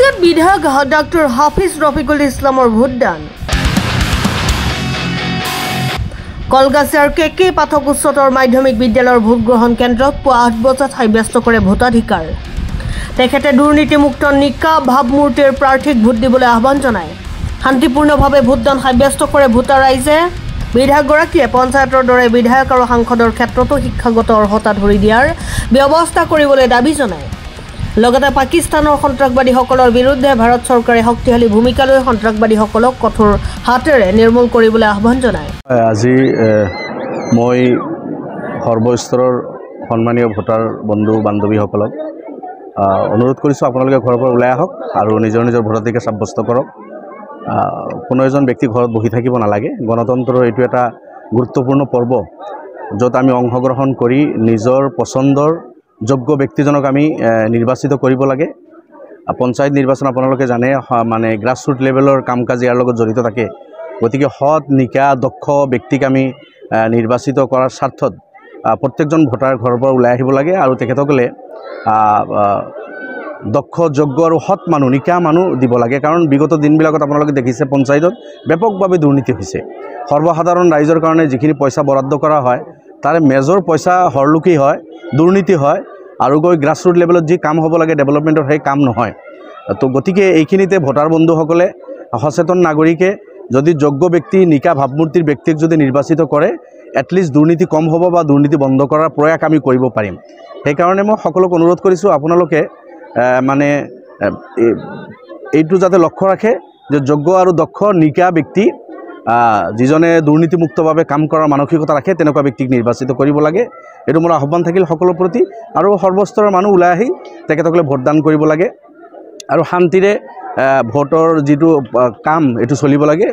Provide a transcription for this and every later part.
কলিয়াত বিধায়ক ডক্টৰ হাফিজ ৰফিকুল ইসলামৰ ভোটদান কলগাছিয়াৰ কেকে পাঠক উচ্চতৰ মাধ্যমিক বিদ্যালয়ৰ ভোট গ্ৰহণ কেন্দ্ৰত পুৱা 8 বজাত সাব্যস্ত কৰে ভোটাধিকাৰ তেখেতে দুৰ্নীতিমুক্ত নিকা ভাৱমূৰ্তিৰ প্ৰাৰ্থীক ভোট দিবলৈ আহ্বান জনায় শান্তিপূৰ্ণভাৱে ভোটদান সাব্যস্ত কৰে ভোটাৰ ৰাইজে বিধায়কগৰাকীয়ে পঞ্চায়তৰ দৰে বিধায়ক আৰু সাংসদৰ ক্ষেত্ৰতো শিক্ষাগত অৰ্হতা ধৰি দিয়াৰ ব্যৱস্থা কৰিবলৈ দাবী জনায় লগতে পাকিস্তানৰ সন্ত্ৰাসবাদীসকলৰ বিৰুদ্ধে ভাৰত চৰকাৰে শক্তিশালী ভূমিকা লৈ সন্ত্ৰাসবাদীসকলক কঠোৰ হাতেৰে নিৰ্মূল কৰিবলৈ আহ্বান জনায় আজি মই সৰ্বস্তৰৰ সন্মানীয় ভোটাৰ বন্ধু বান্ধৱীসকলক অনুৰোধ কৰিছোঁ আপোনালোকে ঘৰৰ পৰা ওলাই আহক আৰু নিজৰ নিজৰ ভোটাধিকাৰ সাব্যস্ত কৰক কোনো এজন ব্যক্তি ঘৰত বহি থাকিব নালাগে গণতন্ত্ৰৰ এইটো এটা গুৰুত্বপূৰ্ণ পৰ্ব য'ত আমি অংশগ্ৰহণ কৰি নিজৰ পছন্দৰ যোগ্য ব্যক্তিজনক আমি নিৰ্বাচিত কৰিব লাগে পঞ্চায়ত নিৰ্বাচন আপোনালোকে জানে মানে গ্ৰাছৰুট লেভেলৰ কাম কাজ ইয়াৰ লগত জড়িত থাকে গতিকে সৎ নিকা দক্ষ ব্যক্তিক আমি নিৰ্বাচিত কৰাৰ স্বাৰ্থত প্ৰত্যেকজন ভোটাৰ ঘৰৰ পৰা ওলাই আহিব লাগে আৰু তেখেতসকলে দক্ষ যোগ্য আৰু সৎ মানুহ নিকা মানুহ দিব লাগে কাৰণ বিগত দিনবিলাকত আপোনালোকে দেখিছে পঞ্চায়তত ব্যাপকভাৱে দুৰ্নীতি হৈছে সৰ্বসাধাৰণ ৰাইজৰ কাৰণে যিখিনি পইচা বৰাদ্দ কৰা হয় তাৰে মেজৰ পইচা হৰলুকি হয় দুৰ্নীতি হয় আৰু গৈ গ্ৰাছৰুট লেভেলত যি কাম হ'ব লাগে ডেভেলপমেণ্টৰ সেই কাম নহয় তো গতিকে এইখিনিতে ভোটাৰ বন্ধুসকলে সচেতন নাগৰিকে যদি যোগ্য ব্যক্তি নিকা ভাৱমূৰ্তিৰ ব্যক্তিক যদি নিৰ্বাচিত কৰে এটলিষ্ট দুৰ্নীতি কম হ'ব বা দুৰ্নীতি বন্ধ কৰাৰ প্ৰয়াস আমি কৰিব পাৰিম সেইকাৰণে মই সকলোক অনুৰোধ কৰিছোঁ আপোনালোকে মানে এইটো যাতে লক্ষ্য ৰাখে যে যোগ্য আৰু দক্ষ নিকা ব্যক্তি যিজনে দুৰ্নীতিমুক্তভাৱে কাম কৰাৰ মানসিকতা ৰাখে তেনেকুৱা ব্যক্তিক নিৰ্বাচিত কৰিব লাগে এইটো মোৰ আহ্বান থাকিল সকলোৰ প্ৰতি আৰু সৰ্বস্তৰৰ মানুহ ওলাই আহি তেখেতসকলে ভোটদান কৰিব লাগে আৰু শান্তিৰে ভোটৰ যিটো কাম এইটো চলিব লাগে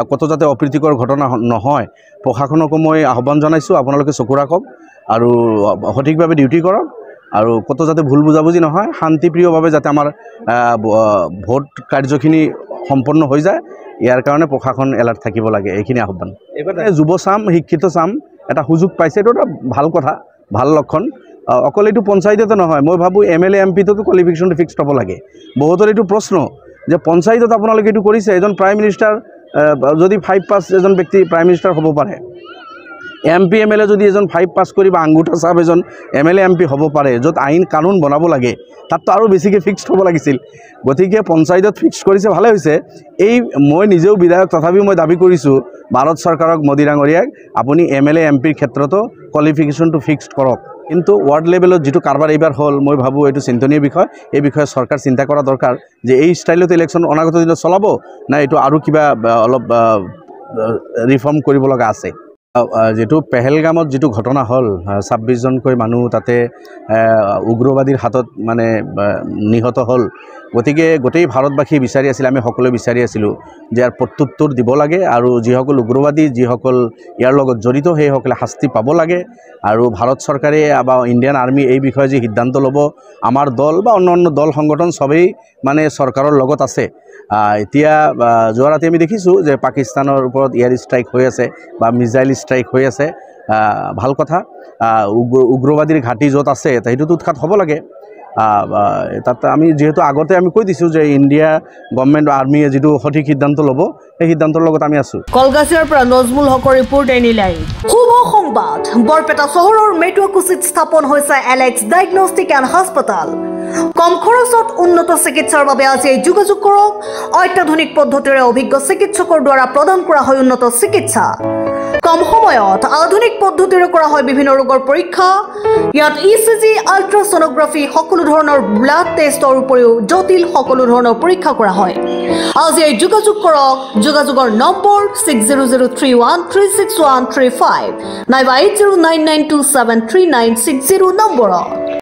কত যাতে অপ্ৰীতিকৰ ঘটনা নহয় প্ৰশাসনকো মই আহ্বান জনাইছোঁ আপোনালোকে চকু ৰাখক আৰু সঠিকভাৱে ডিউটি কৰক আৰু কত যাতে ভুল বুজাবুজি নহয় শান্তিপ্ৰিয়ভাৱে যাতে আমাৰ ভোট কাৰ্যখিনি সম্পন্ন হৈ যায় ইয়াৰ কাৰণে প্ৰশাসন এলাৰ্ট থাকিব লাগে এইখিনি আহ্বান এবাৰ যুৱ চাম শিক্ষিত চাম এটা সুযোগ পাইছে এইটো এটা ভাল কথা ভাল লক্ষণ অকল এইটো পঞ্চায়ততে নহয় মই ভাবোঁ MLA MPটোতো কোৱালিফিকেশ্যনটো ফিক্সড হ'ব লাগে বহুতৰ এইটো প্ৰশ্ন যে পঞ্চায়তত আপোনালোকে এইটো কৰিছে এজন প্ৰাইম মিনিষ্টাৰ যদি 5 পাছ এজন ব্যক্তি প্ৰাইম মিনিষ্টাৰ হ'ব পাৰে MP MLA যদি এজন 5 পাছ কৰি বা আঙ্গুঠা চাব এজন MLA MP হ'ব পাৰে য'ত আইন কানুন বনাব লাগে তাততো আৰু বেছিকৈ ফিক্সড হ'ব লাগিছিল গতিকে পঞ্চায়তত ফিক্স কৰিছে ভালে হৈছে এই মই নিজেও বিধায়ক তথাপিও মই দাবী কৰিছোঁ ভাৰত চৰকাৰক মোদী ডাঙৰীয়াক আপুনি MLA MPৰ ক্ষেত্ৰতো কোৱালিফিকেশ্যনটো ফিক্সড কৰক কিন্তু ৱাৰ্ড লেভেলত যিটো কাৰবাৰ এইবাৰ হ'ল মই ভাবোঁ এইটো চিন্তনীয় বিষয় এই বিষয়ে চৰকাৰ চিন্তা কৰা দৰকাৰ যে এই ষ্টাইলত ইলেকশ্যন অনাগত দিনত চলাব না এইটো আৰু কিবা অলপ ৰিফৰ্ম কৰিব লগা আছে যেটো পেহেলগামত যেটো ঘটনা হল 26 জনকৈ মানুহ তাতে উগ্ৰবাদীৰ হাতত মানে নিহত হল গতিকে গোটেই ভাৰতবাসী বিচাৰি আছিল আমি সকলো বিচাৰি আছিলো যে ইয়াৰ প্ৰত্যুত্তৰ দিব লাগে আৰু যিসকল উগ্ৰবাদী যিসকল ইয়াৰ লগত জড়িত সেই সকলে শাস্তি পাব লাগে আৰু ভাৰত চৰকাৰে বা ইণ্ডিয়ান আৰ্মি এই বিষয়ে যে সিদ্ধান্ত ল'ব আমাৰ দল বা অন্যান্য দল সংগঠন সবেই মানে চৰকাৰৰ লগত আছে এতিয়া যোৱা ৰাতি আমি দেখিছোঁ যে পাকিস্তানৰ ওপৰত এয়াৰ ষ্ট্ৰাইক হৈ আছে বা মিছাইল ষ্ট্ৰাইক হৈ আছে ভাল কথা উগ্ৰবাদীৰ ঘাটি য'ত আছে সেইটোতো উৎখাত হ'ব লাগে তাত আমি যেহেতু আগতে আমি কৈ দিছোঁ যে ইণ্ডিয়া গভৰ্ণমেণ্ট আৰ্মিয়ে যিটো সঠিক সিদ্ধান্ত ল'ব সেই সিদ্ধান্তৰ লগত আমি আছোঁ কলগাছিয়াৰ পৰা নজমুল হকৰ ৰিপৰ্ট এনিলাইন শুভ সংবাদ বৰপেটা চহৰৰ মেটুৱাকুচিত স্থাপন হৈছে এলেক্স ডায়াগনষ্টিক এণ্ড হাস্পতাল কম খৰচত উন্নত চিকিৎসাৰ বাবে আজি যোগাযোগ কৰক অত্যাধুনিক পদ্ধতিৰে অভিজ্ঞ চিকিৎসকৰ দ্বাৰা প্ৰদান কৰা হয় উন্নত চিকিৎসা কম সময়ত আধুনিক পদ্ধতিৰে কৰা হয় বিভিন্ন ৰোগৰ পৰীক্ষা ইয়াত ECG আল্ট্ৰাছনোগ্ৰাফি সকলো ধৰণৰ ব্লাড টেষ্টৰ উপৰিও জটিল সকলো ধৰণৰ পৰীক্ষা কৰা হয় আজি যোগাযোগ কৰক যোগাযোগৰ নম্বৰ 6003136135 নাইবা 8099273960 নম্বৰত